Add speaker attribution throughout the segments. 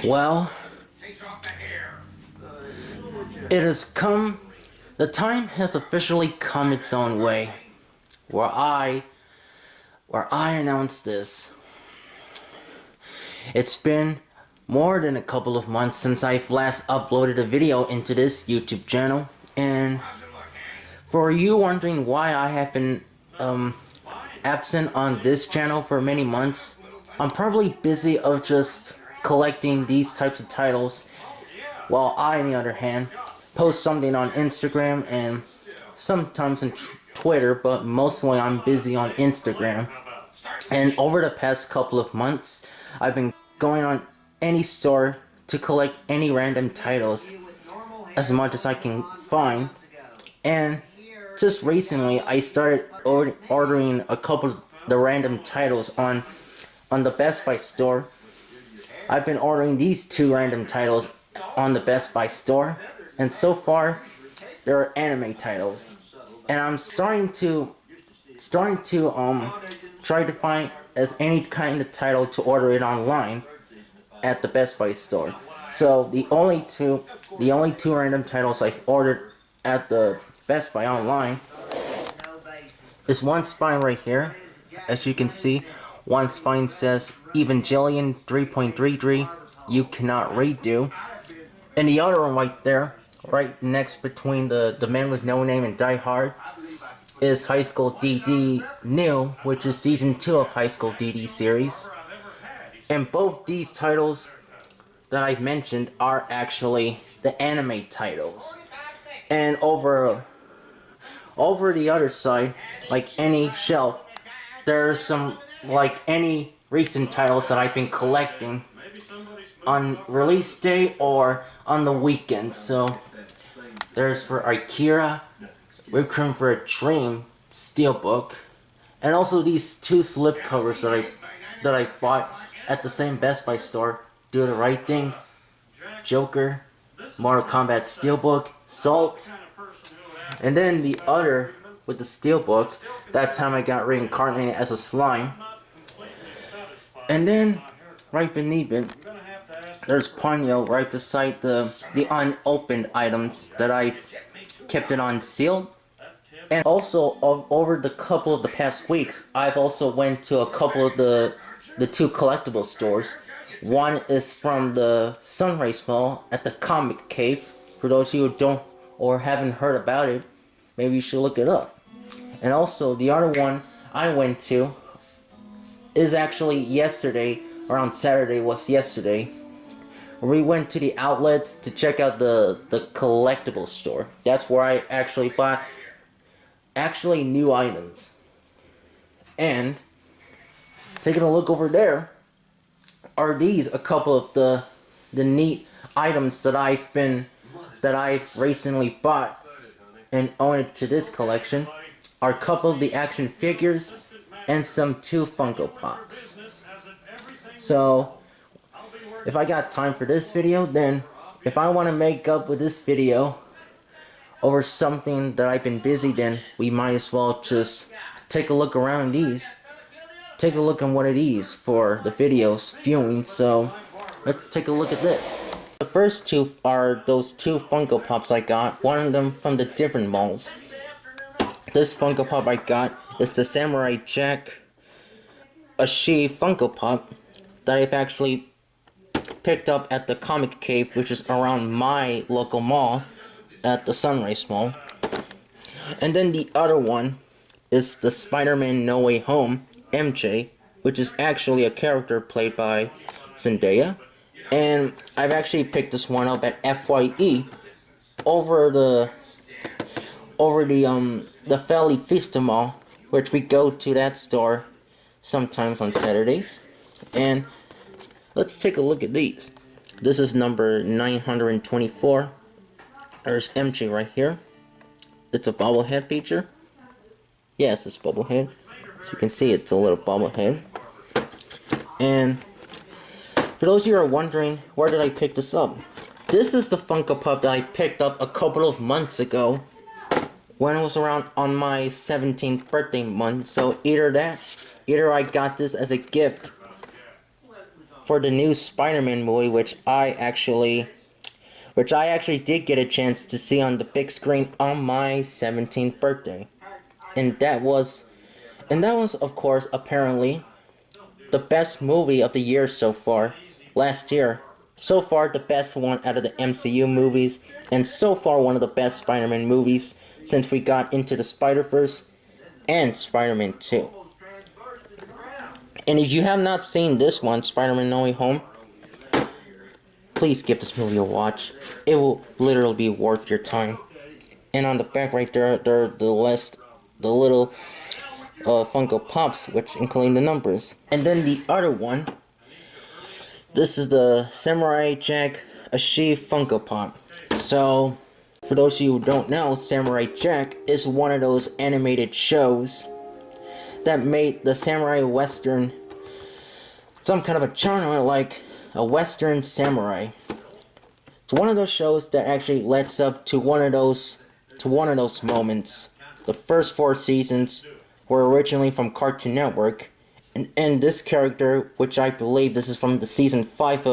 Speaker 1: Well, it has come, the time has officially come its own way, where I announce this. It's been more than a couple of months since I've last uploaded a video into this YouTube channel, and for you wondering why I have been absent on this channel for many months, I'm probably busy of just collecting these types of titles, while I, on the other hand, post something on Instagram and sometimes on Twitter, but mostly I'm busy on Instagram. And over the past couple of months, I've been going on any store to collect any random titles as much as I can find. And just recently, I started ordering a couple of the random titles on the Best Buy store. I've been ordering these two random titles on the Best Buy store, and so far, they're anime titles. And I'm starting to try to find as any kind of title to order it online at the Best Buy store. So the only two random titles I've ordered at the Best Buy online is one spine right here. As you can see, one spine says Evangelion 3.33, you cannot redo. And the other one right there, right next between the Man with No Name and Die Hard, is High School DD New, which is Season 2 of High School DD series. And both these titles that I've mentioned are actually the anime titles. And over the other side, like any shelf, there's some, like any recent titles that I've been collecting on release day or on the weekend. So there's for Akira, Requiem for a Dream Steelbook, and also these two slipcovers that I bought at the same Best Buy store. Do the Right Thing, Joker, Mortal Kombat Steelbook, Salt, and then the other with the Steelbook. That time I got reincarnated as a slime. And then right beneath it, there's Ponyo right beside the unopened items that I've kept it on sealed. And also, over the couple of the past weeks, I've also went to a couple of the two collectible stores. One is from the Sunrise Mall at the Comic Cave. For those of you who don't or haven't heard about it, maybe you should look it up. And also, the other one I went to is actually yesterday, around Saturday was yesterday. We went to the outlets to check out the collectible store. That's where I actually bought new items. And taking a look over there are these a couple of the neat items that I've recently bought and owned to this collection. Are a couple of the action figures and some two Funko Pops. So if I got time for this video, then if I want to make up with this video over something that I've been busy, then we might as well just take a look around these. Take a look on one of these for the video's viewing. So let's take a look at this. The first two are those two Funko Pops I got, one of them from the different malls. This Funko Pop I got is the Samurai Jack Ashi Funko Pop that I've actually picked up at the Comic Cave, which is around my local mall at the Sunrise Mall. And then the other one is the Spider-Man No Way Home MJ, which is actually a character played by Zendaya. And I've actually picked this one up at FYE over the Feli Fista Mall, which we go to that store sometimes on Saturdays. And let's take a look at these. This is number 924. There's MJ right here. It's a bobblehead feature. Yes, it's bobblehead. As you can see, it's a little bobblehead. And for those of you who are wondering, where did I pick this up? This is the Funko Pop that I picked up a couple of months ago when it was around on my 17th birthday month. So either I got this as a gift for the new Spider-Man movie, which I actually did get a chance to see on the big screen on my 17th birthday. And that was of course apparently the best movie of the year so far. Last year, so far the best one out of the MCU movies, and so far one of the best Spider-Man movies since we got into the Spider-Verse and Spider-Man 2. And if you have not seen this one, Spider-Man No Way Home, please give this movie a watch. It will literally be worth your time. And on the back right there, there are the little Funko Pops, which including the numbers. And then the other one, this is the Samurai Jack Ashi Funko Pop. So, for those of you who don't know, Samurai Jack is one of those animated shows that made the samurai western some kind of a genre like a western samurai. It's one of those shows that actually leads up to one of those moments. The first 4 seasons were originally from Cartoon Network, and this character, which I believe this is from the season 5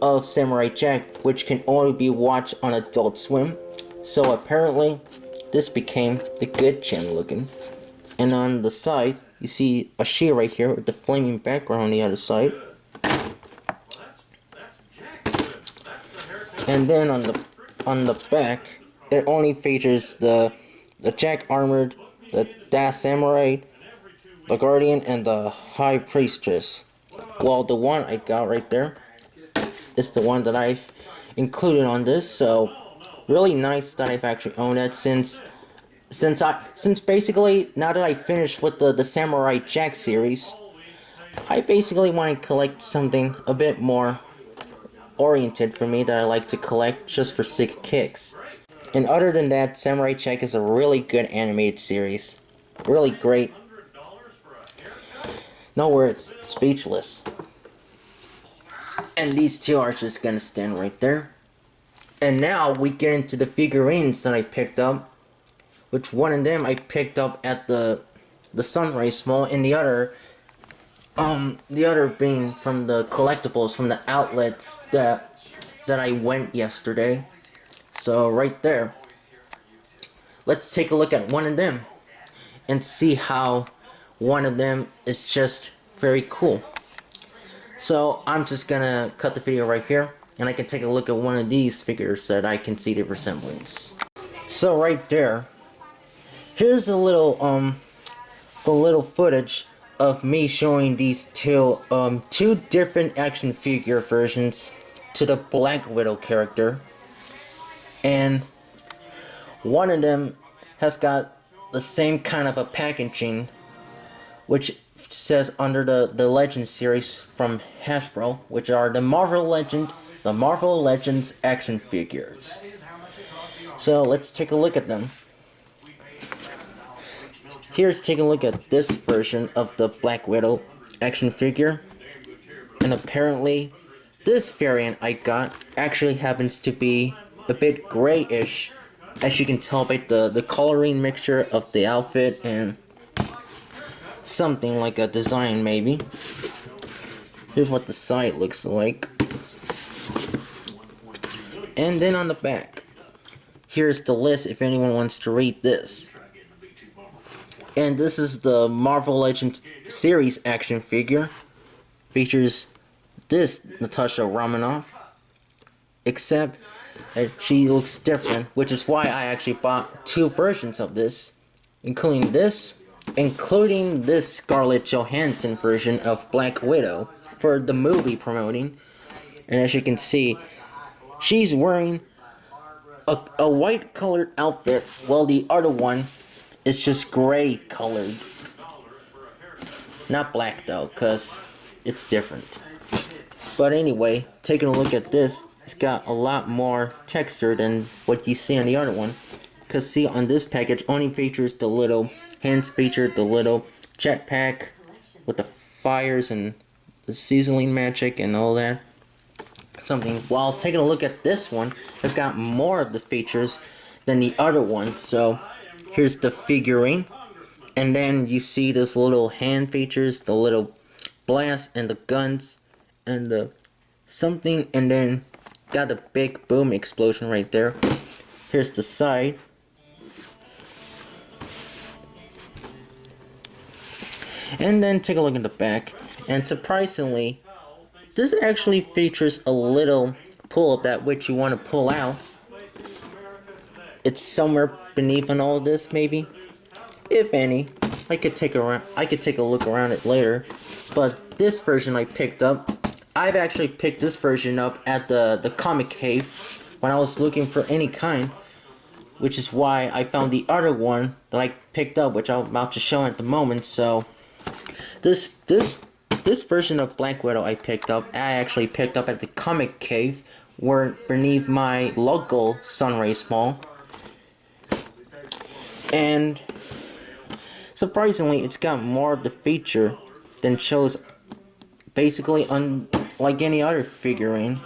Speaker 1: of Samurai Jack, which can only be watched on Adult Swim. So apparently, this became the good channel looking. And on the side, you see Ashi right here with the flaming background on the other side. And then on the back, it only features the Jack Armored, the Das Samurai, the Guardian, and the High Priestess. Well, the one I got right there is the one that I've included on this, so really nice that I've actually owned it since basically now that I finished with the Samurai Jack series, I basically want to collect something a bit more oriented for me that I like to collect just for sick kicks. And other than that, Samurai Jack is a really good animated series. Really great. No words. Speechless. And these two are just gonna stand right there. And now we get into the figurines that I picked up. Which one of them I picked up at the Sunrise Mall, and the other being from the Collectibles, from the outlets that I went yesterday. So right there, let's take a look at one of them and see how one of them is just very cool. So I'm just gonna cut the video right here, and I can take a look at one of these figures that I can see the resemblance. So right there, here's a little the little footage of me showing these two different action figure versions to the Black Widow character. And one of them has got the same kind of a packaging, which says under the Legends series from Hasbro, which are the Marvel Legends action figures. So let's take a look at them. Here's taking a look at this version of the Black Widow action figure. And apparently, this variant I got actually happens to be a bit grayish, as you can tell by the coloring mixture of the outfit and something like a design maybe. Here's what the side looks like. And then on the back, here's the list if anyone wants to read this. And this is the Marvel Legends series action figure. Features this Natasha Romanoff, except that she looks different, which is why I actually bought 2 versions of this, including this Scarlett Johansson version of Black Widow for the movie promoting. And as you can see, she's wearing a white colored outfit, while the other one is just gray colored. Not black though, because it's different. But anyway, taking a look at this, it's got a lot more texture than what you see on the other one. Because see, on this package only features the little hands, featured the little jetpack with the fires and the sizzling magic and all that. Something. While taking a look at this one, it's got more of the features than the other one. So here's the figurine, and then you see this little hand features, the little blast and the guns, and the something, and then got a big boom explosion right there. Here's the side. And then take a look at the back. And surprisingly, this actually features a little pull-up that which you want to pull out. It's somewhere beneath on all of this, maybe, if any. I could take a look around it later. But this version I picked up. I've actually picked this version up at the comic cave when I was looking for any kind, which is why I found the other one that I picked up, which I'm about to show at the moment. So this version of Black Widow I picked up, I actually picked up at the comic cave, where beneath my local Sunrays Mall. And surprisingly, it's got more of the feature than shows basically like any other figurine.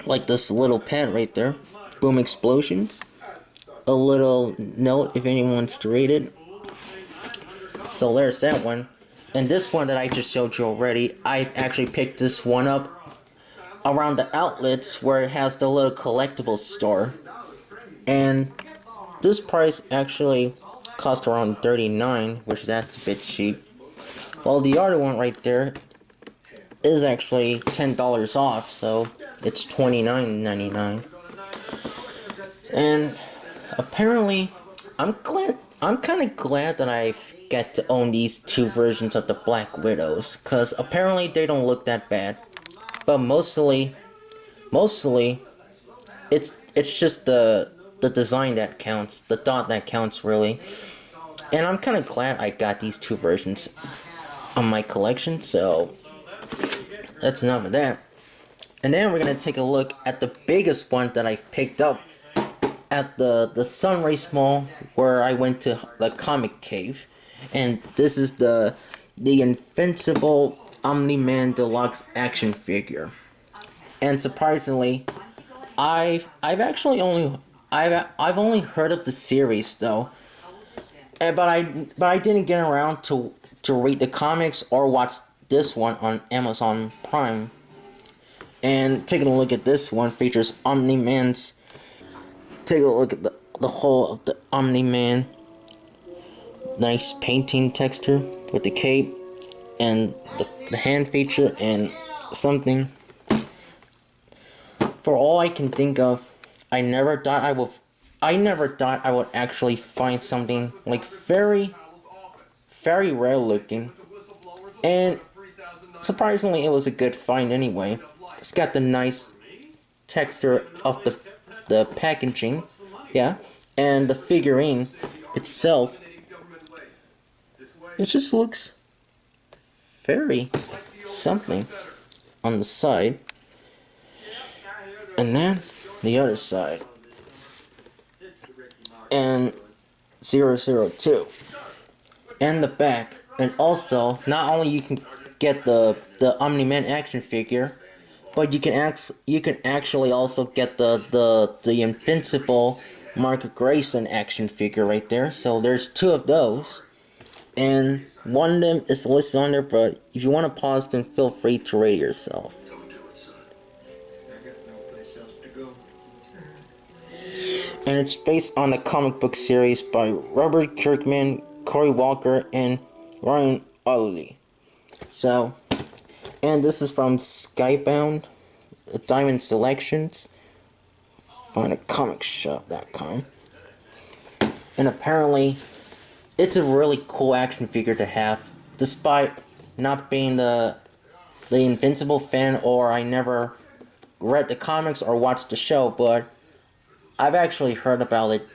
Speaker 1: Like this little pad right there. Boom explosions. A little note if anyone wants to read it. So there's that one. And this one that I just showed you already, I've actually picked this one up around the outlets where it has the little collectibles store. And this price actually cost around $39, which that's a bit cheap. While the other one right there is actually $10 off, so it's $29.99. And apparently, I'm kind of glad that I get to own these two versions of the Black Widows, because apparently they don't look that bad. But mostly, it's just the design that counts, the thought that counts, really. And I'm kind of glad I got these two versions on my collection, so that's enough of that. And then we're gonna take a look at the biggest one that I've picked up at the Sunrays Mall, where I went to the comic cave. And this is the Invincible Omni-Man Deluxe action figure. And surprisingly, I've only heard of the series though, but I didn't get around to read the comics or watch this one on Amazon Prime. And taking a look at this one, features Omni-Man's. Take a look at the whole of the Omni-Man. Nice painting texture with the cape and the hand feature and something. For all I can think of, I never thought I would actually find something like very rare looking. And surprisingly, it was a good find anyway. It's got the nice texture of the packaging, yeah, and the figurine itself. It just looks very something on the side. And then the other side. And 002. And the back. And also, not only you can get the Omni-Man action figure, but you can actually also get the Invincible Mark Grayson action figure right there. So there's two of those. And one of them is listed on there, but if you want to pause, then feel free to rate yourself. And it's based on the comic book series by Robert Kirkman, Cory Walker, and Ryan Ottley. So, and this is from Skybound, Diamond Selections. Find a comicshop.com. And apparently, it's a really cool action figure to have, despite not being the Invincible fan, or I never read the comics or watched the show, but I've actually heard about it.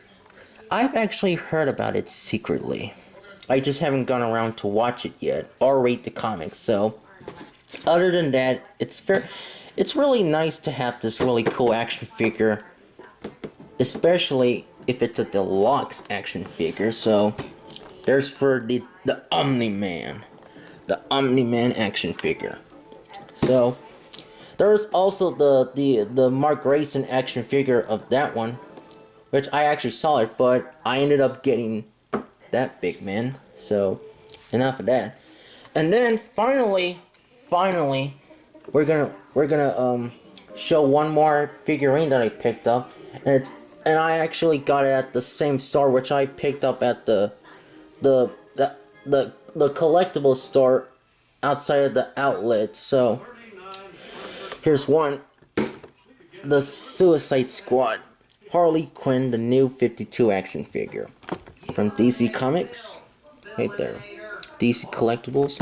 Speaker 1: I've actually heard about it secretly. I just haven't gone around to watch it yet or read the comics. So, other than that, it's really nice to have this really cool action figure, especially if it's a deluxe action figure. So, there's for the Omni-Man, action figure. So, there's also the Mark Grayson action figure of that one, which I actually saw it, but I ended up getting that big man. So, enough of that. And then finally, we're gonna show one more figurine that I picked up, and I actually got it at the same store which I picked up at the the the collectible store outside of the outlet. So here's one, the Suicide Squad, Harley Quinn, the new 52 action figure from DC Comics, right there, DC Collectibles,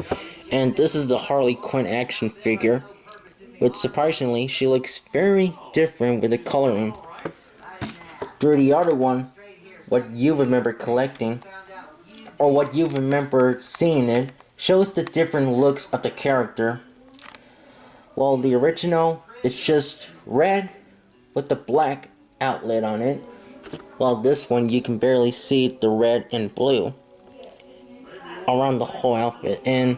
Speaker 1: and this is the Harley Quinn action figure, which surprisingly she looks very different with the coloring. Through the other one, what you remember collecting, or what you remember seeing it, shows the different looks of the character. While the original is just red with the black outlet on it, while this one you can barely see the red and blue around the whole outfit, and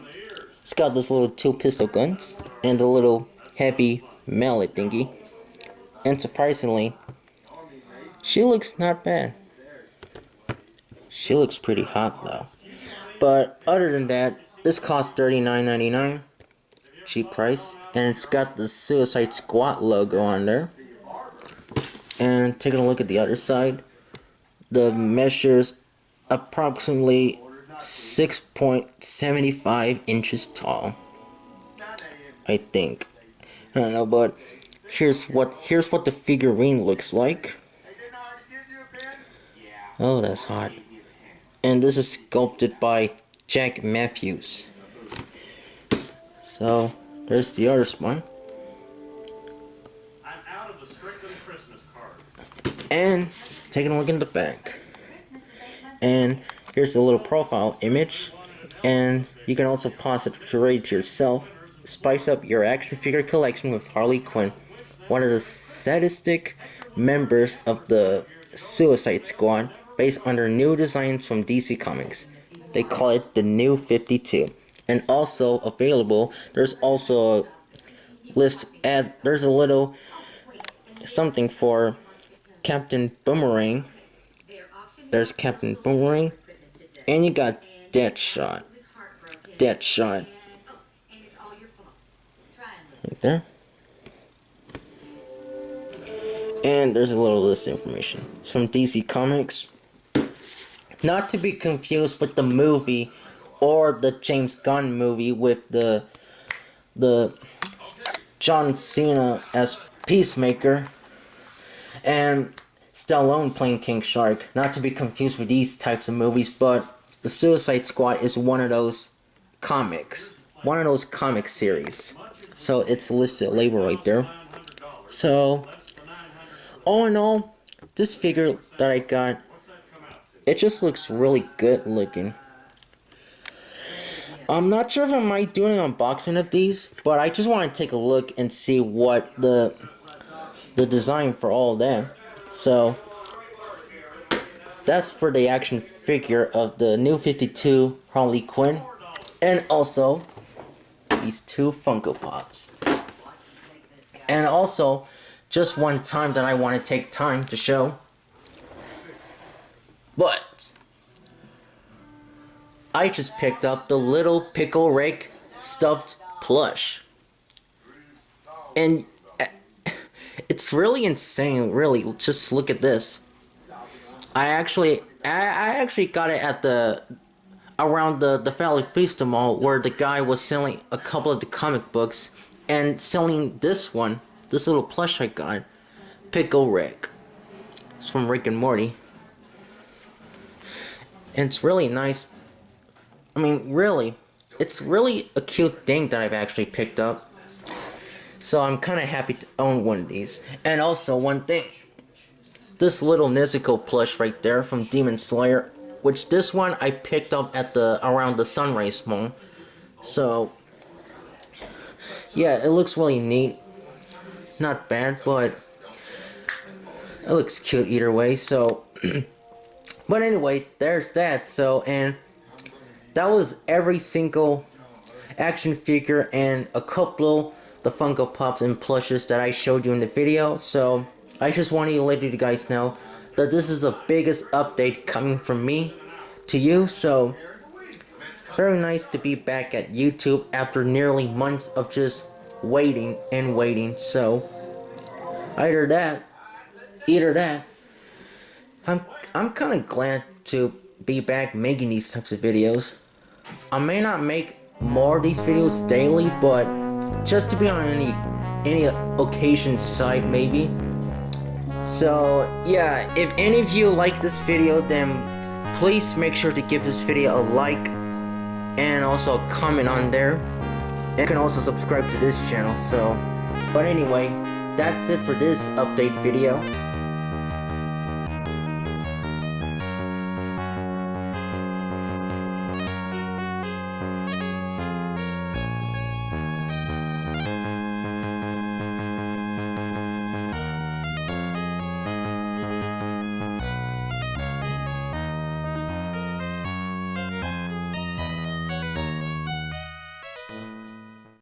Speaker 1: it's got those little 2 pistol guns and the little heavy mallet thingy. And surprisingly, she looks not bad. She looks pretty hot though. But other than that, this costs $39.99, cheap price, and it's got the Suicide Squad logo on there. And taking a look at the other side, the measures approximately 6.75 inches tall, I think. I don't know, but here's what the figurine looks like. Oh, that's hot. And this is sculpted by Jack Matthews. So there's the other one. And taking a look in the back. And here's the little profile image. And you can also pause it to rate to yourself. Spice up your action figure collection with Harley Quinn, one of the sadistic members of the Suicide Squad, based on their new designs from DC Comics. They call it the New 52. And also available, there's also a list there's a little something for Captain Boomerang. There's Captain Boomerang, and you got Deadshot. Right there. And there's a little list information. It's from DC Comics. Not to be confused with the movie or the James Gunn movie with the John Cena as Peacemaker and Stallone playing King Shark. Not to be confused with these types of movies, but the Suicide Squad is one of those comics. One of those comic series. So it's listed label right there. So all in all, this figure that I got, it just looks really good looking. I'm not sure if I might do an unboxing of these, but I just want to take a look and see what the design for all of that. So that's for the action figure of the New 52 Harley Quinn, and also these 2 Funko Pops. And also, just one time that I want to take time to show, but I just picked up the little Pickle Rick stuffed plush. And it's really insane, really. Just look at this. I actually got it at around the Valley Fiesta Mall, where the guy was selling a couple of the comic books and selling this one, this little plush I got, Pickle Rick. It's from Rick and Morty. And it's really nice. I mean, really, it's really a cute thing that I've actually picked up. So I'm kind of happy to own one of these. And also, one thing, this little Nezuko plush right there from Demon Slayer, which this one I picked up at around the Sunrise Mall. So yeah, it looks really neat. Not bad, but it looks cute either way. So but anyway, there's that. So, and that was every single action figure and a couple the Funko Pops and plushes that I showed you in the video. So I just wanted to let you guys know that this is the biggest update coming from me to you. So very nice to be back at YouTube after nearly months of just waiting and waiting. So either that, I'm kind of glad to be back making these types of videos. I may not make more of these videos daily, but just to be on any occasion site maybe. So yeah, if any of you like this video, then please make sure to give this video a like and also a comment on there. And you can also subscribe to this channel. So, but anyway, that's it for this update video.